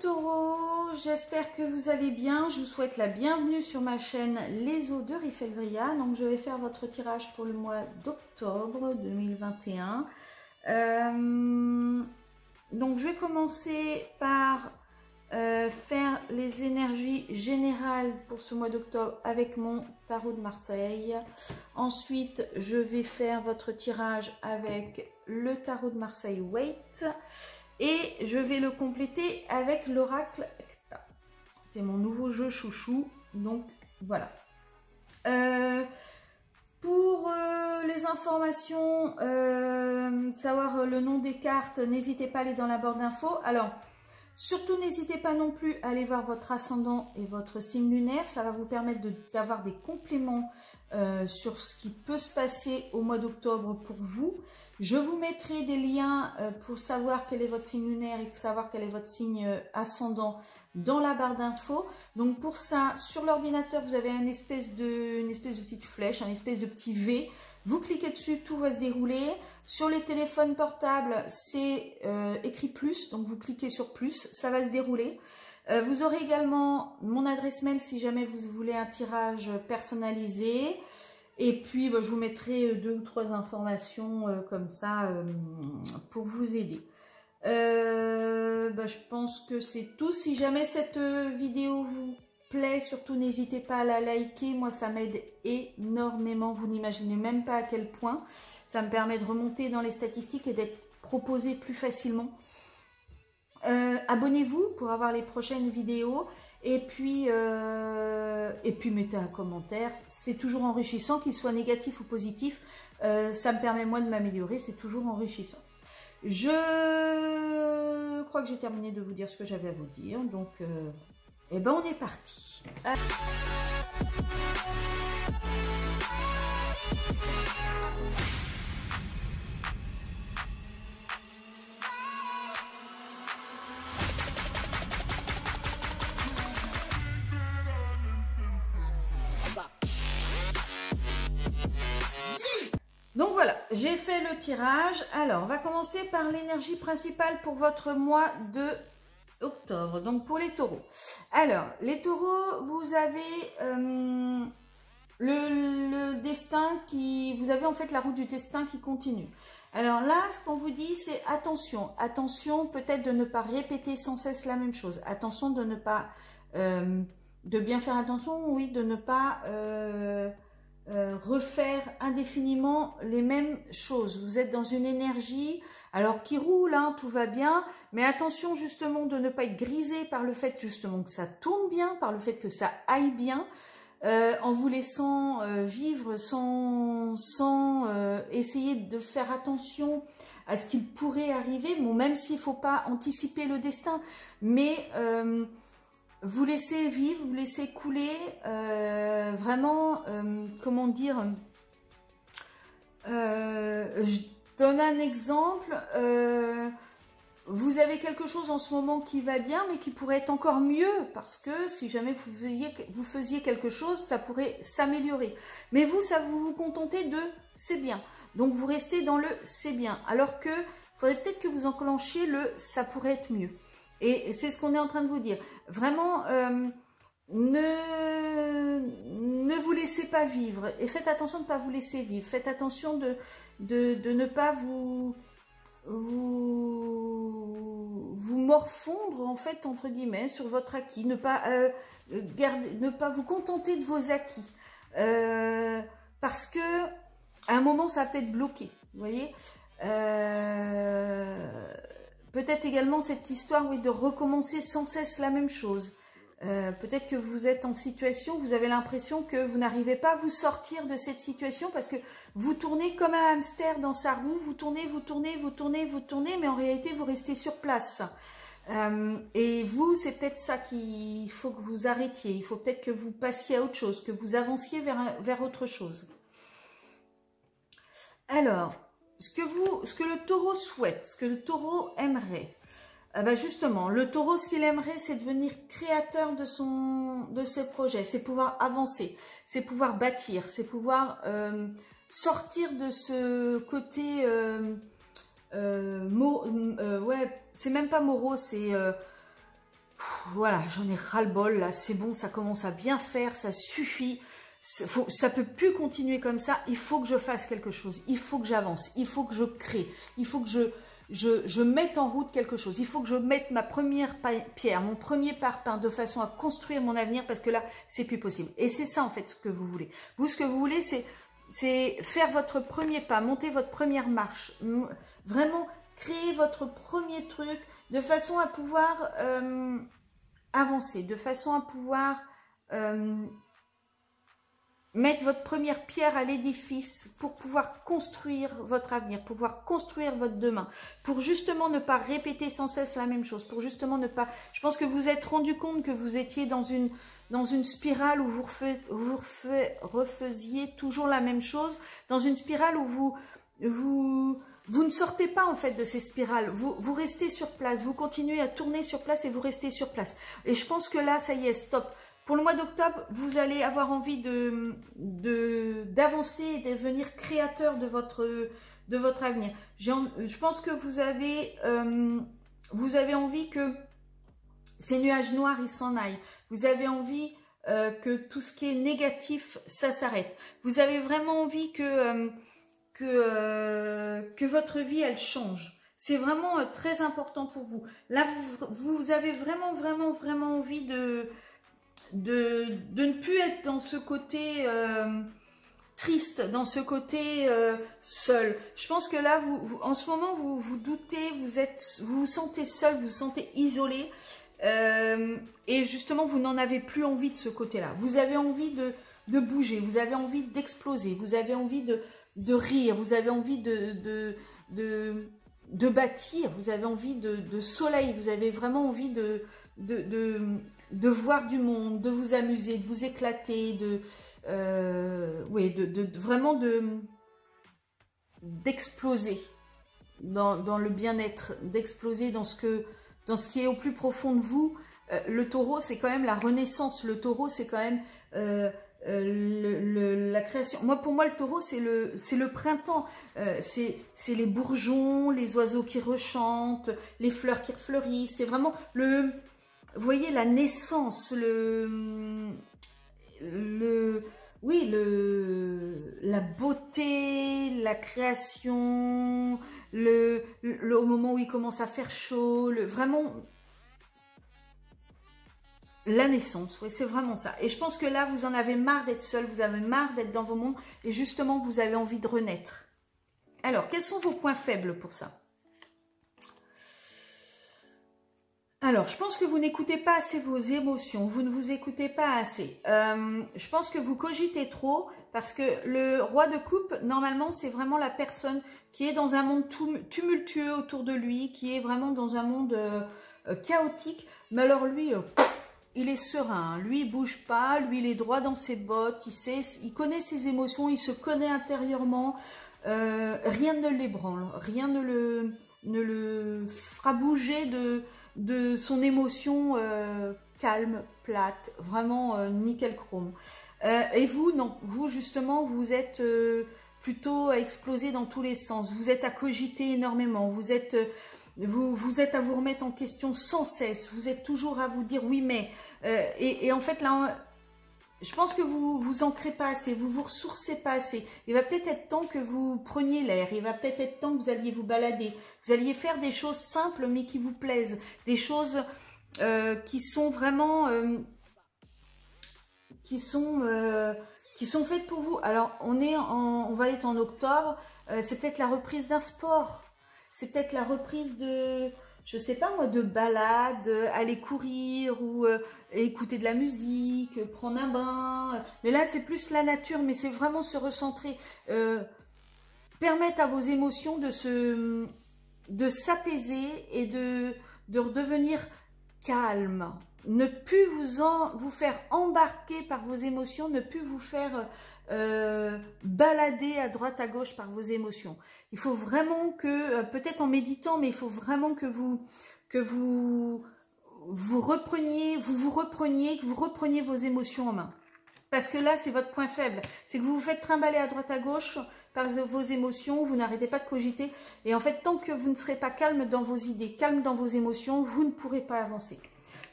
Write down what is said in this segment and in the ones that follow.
taureaux, j'espère que vous allez bien. Je vous souhaite la bienvenue sur ma chaîne Les Eaux de Rifelbria. Donc je vais faire votre tirage pour le mois d'octobre 2021. Donc je vais commencer par faire les énergies générales pour ce mois d'octobre avec mon tarot de Marseille. Ensuite je vais faire votre tirage avec le tarot de Marseille Waite. Et je vais le compléter avec l'oracle Ekta. C'est mon nouveau jeu chouchou. Donc voilà. Pour les informations, savoir le nom des cartes, n'hésitez pas à aller dans la barre d'infos. Alors, surtout n'hésitez pas non plus à aller voir votre ascendant et votre signe lunaire. Ça va vous permettre d'avoir des compléments sur ce qui peut se passer au mois d'octobre pour vous. Je vous mettrai des liens pour savoir quel est votre signe lunaire et savoir quel est votre signe ascendant dans la barre d'infos. Donc pour ça, sur l'ordinateur, vous avez une espèce de petite flèche, un espèce de petit V. Vous cliquez dessus, tout va se dérouler. Sur les téléphones portables, c'est écrit plus, donc vous cliquez sur plus, ça va se dérouler. Vous aurez également mon adresse mail si jamais vous voulez un tirage personnalisé. Et puis, je vous mettrai 2 ou 3 informations comme ça pour vous aider. Je pense que c'est tout. Si jamais cette vidéo vous plaît, surtout n'hésitez pas à la liker. Moi, ça m'aide énormément. Vous n'imaginez même pas à quel point. Ça me permet de remonter dans les statistiques et d'être proposé plus facilement. Abonnez-vous pour avoir les prochaines vidéos. Et puis mettez un commentaire, c'est toujours enrichissant, qu'il soit négatif ou positif, ça me permet moi de m'améliorer, c'est toujours enrichissant. Je crois que j'ai terminé de vous dire ce que j'avais à vous dire, donc on est parti. Donc voilà, j'ai fait le tirage. Alors, on va commencer par l'énergie principale pour votre mois de octobre. Donc, pour les taureaux. Alors, les taureaux, vous avez le destin qui... Vous avez en fait la roue du destin qui continue. Alors là, ce qu'on vous dit, c'est attention. Attention peut-être de ne pas répéter sans cesse la même chose. Attention de ne pas... de bien faire attention, oui, de ne pas... refaire indéfiniment les mêmes choses. Vous êtes dans une énergie alors qui roule, hein, tout va bien, mais attention justement de ne pas être grisé par le fait justement que ça tourne bien, par le fait que ça aille bien, en vous laissant vivre sans essayer de faire attention à ce qu'il pourrait arriver. Bon, même s'il ne faut pas anticiper le destin, mais vous laissez vivre, vous laissez couler, vraiment, comment dire, je donne un exemple, vous avez quelque chose en ce moment qui va bien, mais qui pourrait être encore mieux, parce que si jamais vous faisiez quelque chose, ça pourrait s'améliorer. Mais vous, ça vous contentez de « c'est bien ». Donc vous restez dans le « c'est bien », alors que faudrait peut-être que vous enclenchiez le « ça pourrait être mieux ». Et c'est ce qu'on est en train de vous dire. Vraiment, ne vous laissez pas vivre. Et faites attention de ne pas vous laisser vivre. Faites attention de ne pas vous morfondre, en fait, entre guillemets, sur votre acquis. Ne pas vous contenter de vos acquis. Parce que, à un moment, ça va peut-être bloquer. Vous voyez peut-être également cette histoire, oui, de recommencer sans cesse la même chose. Peut-être que vous êtes en situation, vous avez l'impression que vous n'arrivez pas à vous sortir de cette situation parce que vous tournez comme un hamster dans sa roue, vous tournez, vous tournez, vous tournez, vous tournez, mais en réalité, vous restez sur place. Et vous, c'est peut-être ça qu'il faut que vous arrêtiez. Il faut peut-être que vous passiez à autre chose, que vous avanciez vers autre chose. Alors, ce que le taureau souhaite, ce que le taureau aimerait, justement, le taureau, ce qu'il aimerait, c'est devenir créateur de ses projets, c'est pouvoir avancer, c'est pouvoir bâtir, c'est pouvoir sortir de ce côté, ouais, c'est même pas morose, c'est voilà, j'en ai ras-le-bol là, c'est bon, ça commence à bien faire, ça suffit. Ça peut plus continuer comme ça, il faut que je fasse quelque chose, il faut que j'avance, il faut que je crée, il faut que je mette en route quelque chose, il faut que je mette ma première pierre, mon premier parpaing de façon à construire mon avenir parce que là, c'est plus possible. Et c'est ça en fait ce que vous voulez. Vous, ce que vous voulez, c'est faire votre premier pas, monter votre première marche, vraiment créer votre premier truc de façon à pouvoir avancer, de façon à pouvoir mettre votre première pierre à l'édifice pour pouvoir construire votre avenir, pour pouvoir construire votre demain, pour justement ne pas répéter sans cesse la même chose, pour justement ne pas... Je pense que vous vous êtes rendu compte que vous étiez dans une spirale où vous refaisiez toujours la même chose, dans une spirale où vous ne sortez pas en fait de ces spirales, vous restez sur place, vous continuez à tourner sur place et vous restez sur place. Et je pense que là, ça y est, stop. Pour le mois d'octobre, vous allez avoir envie d'avancer et de devenir créateur de votre avenir. Je pense que vous avez envie que ces nuages noirs, ils s'en aillent. Vous avez envie que tout ce qui est négatif, ça s'arrête. Vous avez vraiment envie que votre vie, elle change. C'est vraiment très important pour vous. Là, vous avez vraiment envie de ne plus être dans ce côté triste, dans ce côté seul. Je pense que là, en ce moment, vous doutez, vous vous sentez seul, vous vous sentez isolé. Et justement, vous n'en avez plus envie de ce côté-là. Vous avez envie de bouger, vous avez envie d'exploser, vous avez envie de rire, vous avez envie de bâtir, vous avez envie de soleil, vous avez vraiment envie de voir du monde, de vous amuser, de vous éclater, vraiment d'exploser dans le bien-être, d'exploser dans ce qui est au plus profond de vous. Le taureau, c'est quand même la renaissance. Le taureau, c'est quand même la création. Pour moi, le taureau, c'est le printemps. C'est les bourgeons, les oiseaux qui rechantent, les fleurs qui refleurissent. C'est vraiment vous voyez, la naissance, la beauté, la création, au moment où il commence à faire chaud, vraiment la naissance, oui, c'est vraiment ça. Et je pense que là, vous en avez marre d'être seul, vous avez marre d'être dans vos mondes, et justement, vous avez envie de renaître. Alors, quels sont vos points faibles pour ça ? Alors, je pense que vous n'écoutez pas assez vos émotions, vous ne vous écoutez pas assez. Je pense que vous cogitez trop, parce que le roi de coupe, normalement, c'est vraiment la personne qui est dans un monde tumultueux autour de lui, qui est vraiment dans un monde chaotique. Mais alors lui, il est serein, lui il bouge pas, lui il est droit dans ses bottes, il connaît ses émotions, il se connaît intérieurement, rien ne l'ébranle, rien ne le fera bouger de son émotion calme, plate, vraiment nickel chrome. Et vous, non, vous justement, vous êtes plutôt à exploser dans tous les sens, vous êtes à cogiter énormément, vous êtes à vous remettre en question sans cesse, vous êtes toujours à vous dire oui mais, et en fait là, je pense que vous vous ancrez pas assez, vous vous ressourcez pas assez. Il va peut-être être temps que vous preniez l'air, il va peut-être être temps que vous alliez vous balader, vous alliez faire des choses simples mais qui vous plaisent, des choses qui sont vraiment, qui sont faites pour vous. Alors on va être en octobre, c'est peut-être la reprise d'un sport, c'est peut-être la reprise de, je sais pas moi, de balade, aller courir ou écouter de la musique, prendre un bain. Mais là, c'est plus la nature, mais c'est vraiment se recentrer. Permettre à vos émotions de s'apaiser et de redevenir calme. Ne plus vous faire embarquer par vos émotions, ne plus vous faire balader à droite à gauche par vos émotions. Il faut vraiment que, peut-être en méditant, mais il faut vraiment que vous repreniez vos émotions en main. Parce que là, c'est votre point faible. C'est que vous vous faites trimballer à droite à gauche par vos émotions, vous n'arrêtez pas de cogiter. Et en fait, tant que vous ne serez pas calme dans vos idées, calme dans vos émotions, vous ne pourrez pas avancer.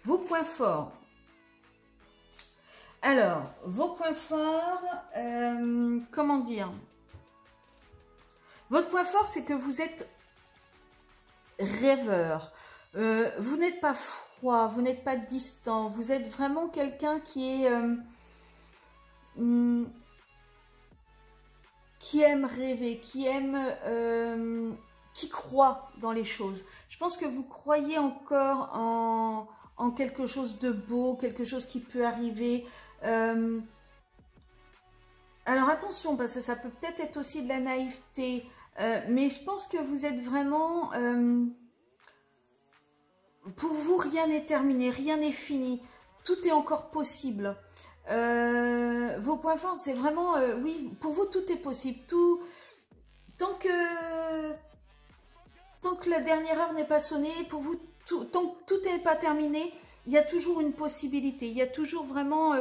Vos points forts. Alors, vos points forts, comment dire? Votre point fort, c'est que vous êtes rêveur. Vous n'êtes pas froid, vous n'êtes pas distant. Vous êtes vraiment quelqu'un qui aime rêver, qui croit dans les choses. Je pense que vous croyez encore en quelque chose de beau, quelque chose qui peut arriver. Alors attention, parce que ça peut peut-être être aussi de la naïveté, mais je pense que vous êtes vraiment... pour vous, rien n'est terminé, rien n'est fini, tout est encore possible. Vos points forts, c'est vraiment... oui, pour vous, tout est possible. Tant que la dernière heure n'est pas sonnée, pour vous, tant que tout n'est pas terminé, il y a toujours une possibilité. Il y a toujours vraiment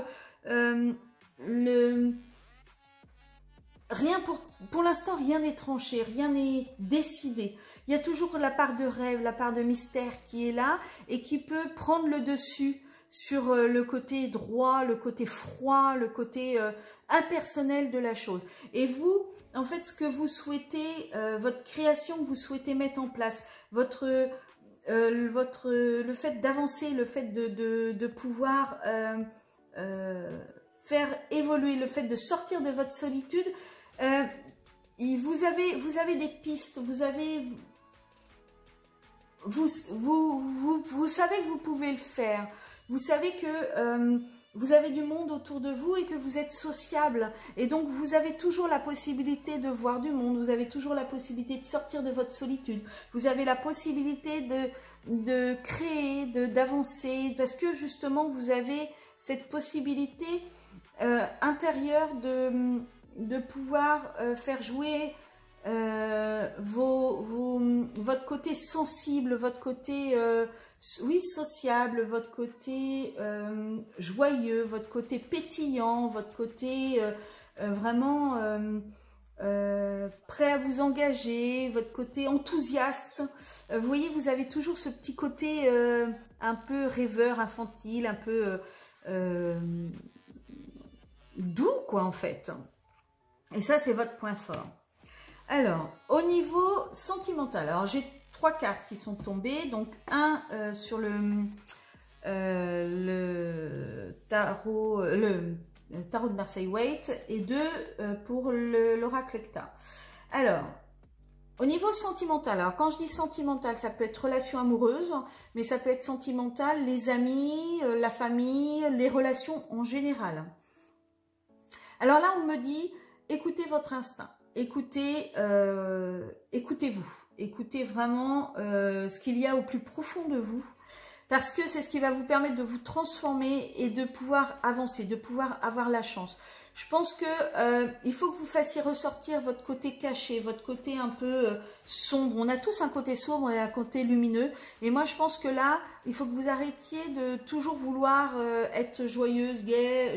rien pour l'instant, rien n'est tranché, rien n'est décidé. Il y a toujours la part de rêve, la part de mystère qui est là et qui peut prendre le dessus sur le côté droit, le côté froid, le côté impersonnel de la chose. Et vous, en fait, ce que vous souhaitez, votre création que vous souhaitez mettre en place, le fait d'avancer, le fait de pouvoir faire évoluer, le fait de sortir de votre solitude, vous avez des pistes, vous savez que vous pouvez le faire. Vous savez que vous avez du monde autour de vous et que vous êtes sociable. Et donc, vous avez toujours la possibilité de voir du monde. Vous avez toujours la possibilité de sortir de votre solitude. Vous avez la possibilité de créer, d'avancer. Parce que, justement, vous avez cette possibilité intérieure de pouvoir faire jouer votre côté sensible, votre côté oui, sociable, votre côté joyeux, votre côté pétillant, votre côté vraiment prêt à vous engager, votre côté enthousiaste. Vous voyez, vous avez toujours ce petit côté un peu rêveur, infantile, un peu doux, quoi, en fait. Et ça, c'est votre point fort. Alors, au niveau sentimental, alors j'ai 3 cartes qui sont tombées, donc un sur le tarot de Marseille Waite et 2 pour l'oracle Ecta. Alors, au niveau sentimental, alors quand je dis sentimental, ça peut être relation amoureuse, mais ça peut être sentimental, les amis, la famille, les relations en général. Alors là, on me dit, écoutez votre instinct. Écoutez-vous, écoutez vraiment ce qu'il y a au plus profond de vous, parce que c'est ce qui va vous permettre de vous transformer et de pouvoir avancer, de pouvoir avoir la chance. Je pense que il faut que vous fassiez ressortir votre côté caché, votre côté un peu sombre. On a tous un côté sombre et un côté lumineux. Et moi, je pense que là, il faut que vous arrêtiez de toujours vouloir être joyeuse,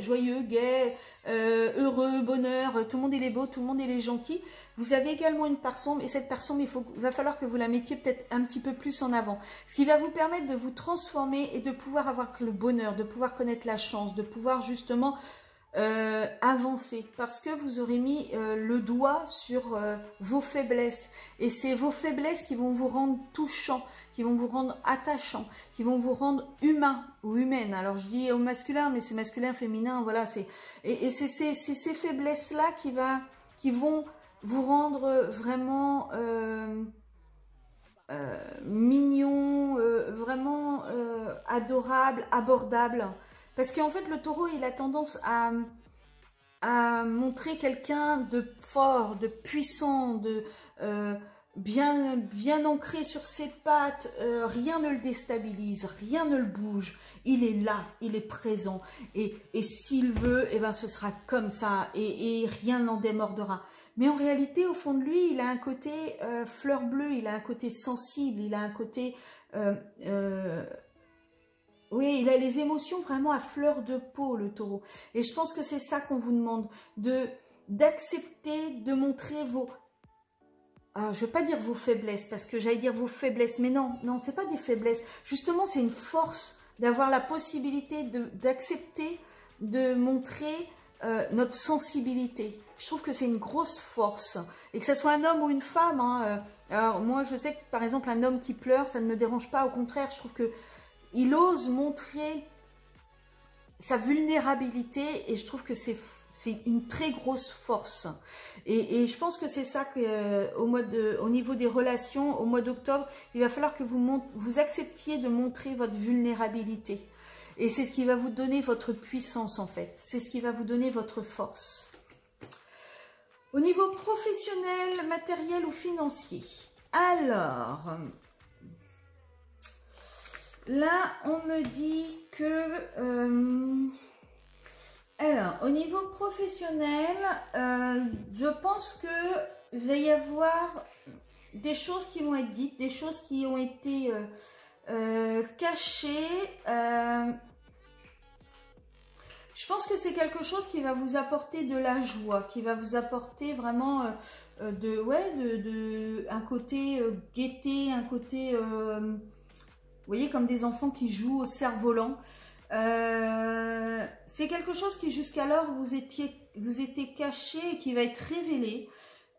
joyeux, gai, heureux, bonheur. Tout le monde il est beau, tout le monde il est gentil. Vous avez également une part sombre et cette part sombre, il va falloir que vous la mettiez peut-être un petit peu plus en avant. Ce qui va vous permettre de vous transformer et de pouvoir avoir le bonheur, de pouvoir connaître la chance, de pouvoir justement avancer, parce que vous aurez mis le doigt sur vos faiblesses, et c'est vos faiblesses qui vont vous rendre touchant, qui vont vous rendre attachant, qui vont vous rendre humain ou humaine. Alors je dis au masculin, mais c'est masculin, féminin, voilà, c'est ces faiblesses là qui vont vous rendre vraiment mignon, vraiment adorable, abordable. Parce qu'en fait, le taureau, il a tendance à montrer quelqu'un de fort, de puissant, de bien ancré sur ses pattes. Rien ne le déstabilise, rien ne le bouge. Il est là, il est présent. Et s'il veut, eh ben, ce sera comme ça et rien n'en démordera. Mais en réalité, au fond de lui, il a un côté fleur bleue, il a un côté sensible, il a un côté... oui, il a les émotions vraiment à fleur de peau, le taureau. Et je pense que c'est ça qu'on vous demande, d'accepter de montrer vos... Alors, je ne veux pas dire vos faiblesses, parce que j'allais dire vos faiblesses, mais non, c'est pas des faiblesses. Justement, c'est une force d'avoir la possibilité d'accepter de montrer notre sensibilité. Je trouve que c'est une grosse force. Et que ce soit un homme ou une femme. Hein, alors moi, je sais que par exemple, un homme qui pleure, ça ne me dérange pas. Au contraire, je trouve qu'il ose montrer sa vulnérabilité et je trouve que c'est une très grosse force. Et je pense que c'est ça que au niveau des relations, au mois d'octobre, il va falloir que vous acceptiez de montrer votre vulnérabilité. Et c'est ce qui va vous donner votre puissance en fait. C'est ce qui va vous donner votre force. Au niveau professionnel, matériel ou financier. Alors, là, on me dit que... alors, au niveau professionnel, je pense que va y avoir des choses qui vont être dites, des choses qui ont été cachées. Je pense que c'est quelque chose qui va vous apporter de la joie, qui va vous apporter vraiment un côté gaieté, un côté, vous voyez, comme des enfants qui jouent au cerf-volant. C'est quelque chose qui jusqu'alors vous étiez caché et qui va être révélé.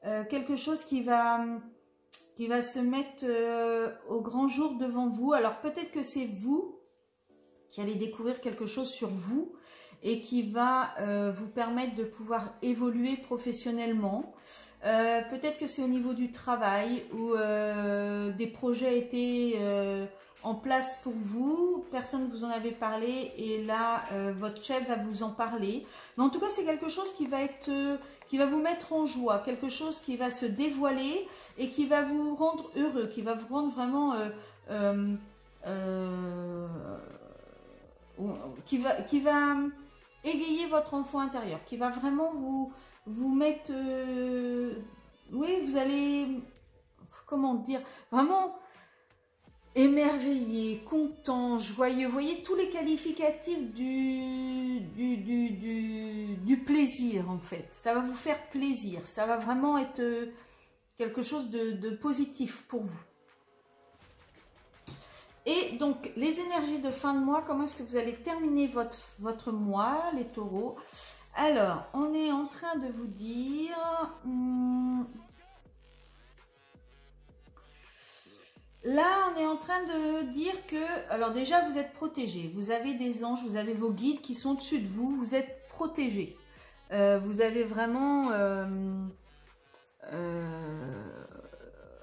Quelque chose qui va se mettre au grand jour devant vous. Alors peut-être que c'est vous qui allez découvrir quelque chose sur vous et qui va vous permettre de pouvoir évoluer professionnellement. Peut-être que c'est au niveau du travail où des projets étaient en place pour vous, personne ne vous en avait parlé et là votre chef va vous en parler. Mais en tout cas c'est quelque chose qui va vous mettre en joie, quelque chose qui va se dévoiler et qui va vous rendre heureux, qui va vous rendre vraiment qui va égayer votre enfant intérieur, qui va vraiment vous mettre oui, vous allez, comment dire, vraiment émerveillé, content, joyeux. Vous voyez tous les qualificatifs du plaisir en fait. Ça va vous faire plaisir. Ça va vraiment être quelque chose de positif pour vous. Et donc, les énergies de fin de mois, comment est-ce que vous allez terminer votre mois, les taureaux? Alors, on est en train de vous dire... là, on est en train de dire que... Alors déjà, vous êtes protégés. Vous avez des anges, vous avez vos guides qui sont au-dessus de vous. Vous êtes protégés. Vous avez vraiment...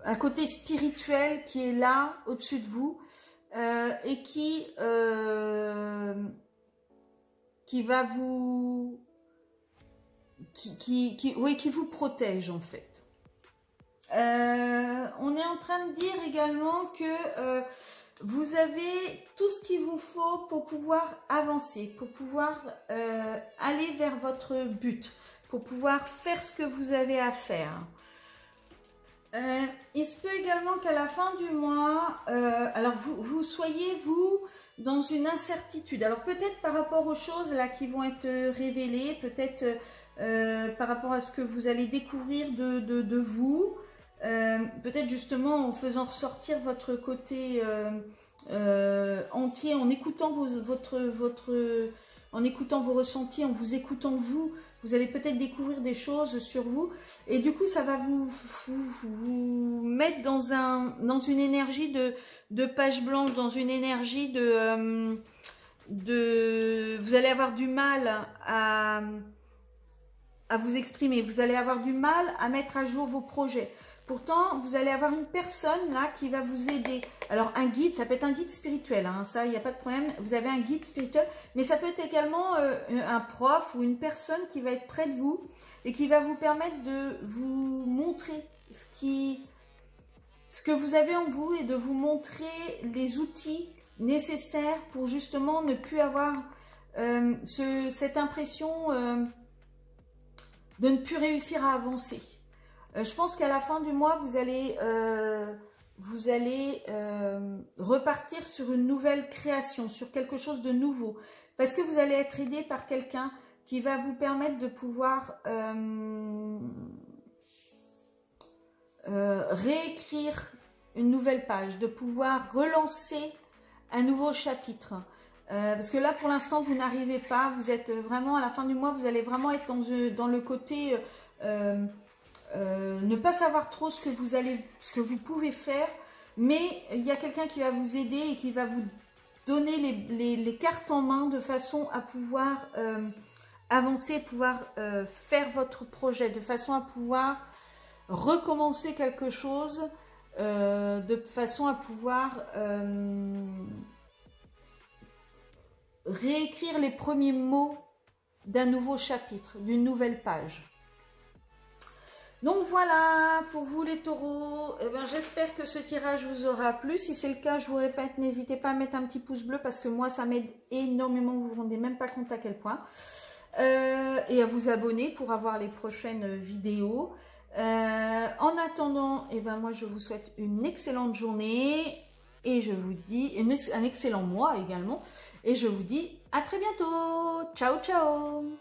un côté spirituel qui est là, au-dessus de vous. Et qui va vous qui vous protège en fait. On est en train de dire également que vous avez tout ce qu'il vous faut pour pouvoir avancer, pour pouvoir aller vers votre but, pour pouvoir faire ce que vous avez à faire. Il se peut également qu'à la fin du mois, alors vous soyez, vous, dans une incertitude. Alors peut-être par rapport aux choses là qui vont être révélées, peut-être par rapport à ce que vous allez découvrir de vous, peut-être justement en faisant ressortir votre côté entier, en écoutant en écoutant vos ressentis, en vous écoutant vous allez peut-être découvrir des choses sur vous et du coup ça va vous mettre dans une énergie de page blanche, dans une énergie vous allez avoir du mal à vous exprimer, vous allez avoir du mal à mettre à jour vos projets. Pourtant, vous allez avoir une personne là qui va vous aider. Alors, un guide, ça peut être un guide spirituel, hein, ça, il n'y a pas de problème. Vous avez un guide spirituel, mais ça peut être également un prof ou une personne qui va être près de vous et qui va vous permettre de vous montrer ce que vous avez en vous et de vous montrer les outils nécessaires pour justement ne plus avoir cette impression de ne plus réussir à avancer. Je pense qu'à la fin du mois, vous allez repartir sur une nouvelle création, sur quelque chose de nouveau. Parce que vous allez être aidé par quelqu'un qui va vous permettre de pouvoir réécrire une nouvelle page, de pouvoir relancer un nouveau chapitre. Parce que là, pour l'instant, vous n'arrivez pas. Vous êtes vraiment, à la fin du mois, vous allez vraiment être dans le côté ne pas savoir trop ce que vous pouvez faire. Mais il y a quelqu'un qui va vous aider et qui va vous donner les cartes en main de façon à pouvoir avancer, pouvoir faire votre projet, de façon à pouvoir recommencer quelque chose, de façon à pouvoir réécrire les premiers mots d'un nouveau chapitre, d'une nouvelle page. Donc voilà, pour vous les taureaux, eh ben, j'espère que ce tirage vous aura plu. Si c'est le cas, je vous répète, n'hésitez pas à mettre un petit pouce bleu parce que moi, ça m'aide énormément, vous ne vous rendez même pas compte à quel point. Et à vous abonner pour avoir les prochaines vidéos. En attendant, eh ben, moi, je vous souhaite une excellente journée et je vous dis un excellent mois également. Et je vous dis à très bientôt. Ciao, ciao!